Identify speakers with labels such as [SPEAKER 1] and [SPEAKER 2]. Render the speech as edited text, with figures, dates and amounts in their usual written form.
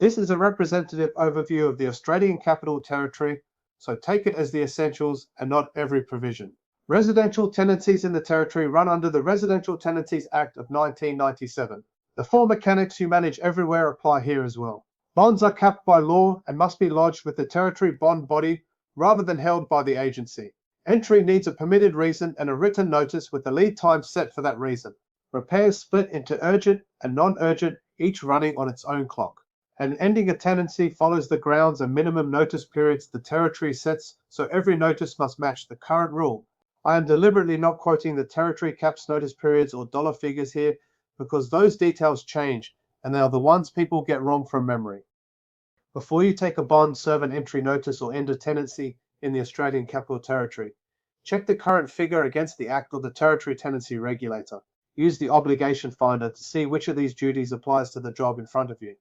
[SPEAKER 1] This is a representative overview of the Australian Capital Territory, so take it as the essentials and not every provision. Residential tenancies in the Territory run under the Residential Tenancies Act of 1997. The four mechanics you manage everywhere apply here as well. Bonds are capped by law and must be lodged with the Territory bond body rather than held by the agency. Entry needs a permitted reason and a written notice with the lead time set for that reason. Repairs split into urgent and non-urgent, each running on its own clock. And ending a tenancy follows the grounds and minimum notice periods the Territory sets, so every notice must match the current rule. I am deliberately not quoting the Territory caps notice periods or dollar figures here because those details change and they are the ones people get wrong from memory. Before you take a bond, serve an entry notice or end a tenancy in the Australian Capital Territory, check the current figure against the Act or the Territory Tenancy Regulator. Use the obligation finder to see which of these duties applies to the job in front of you.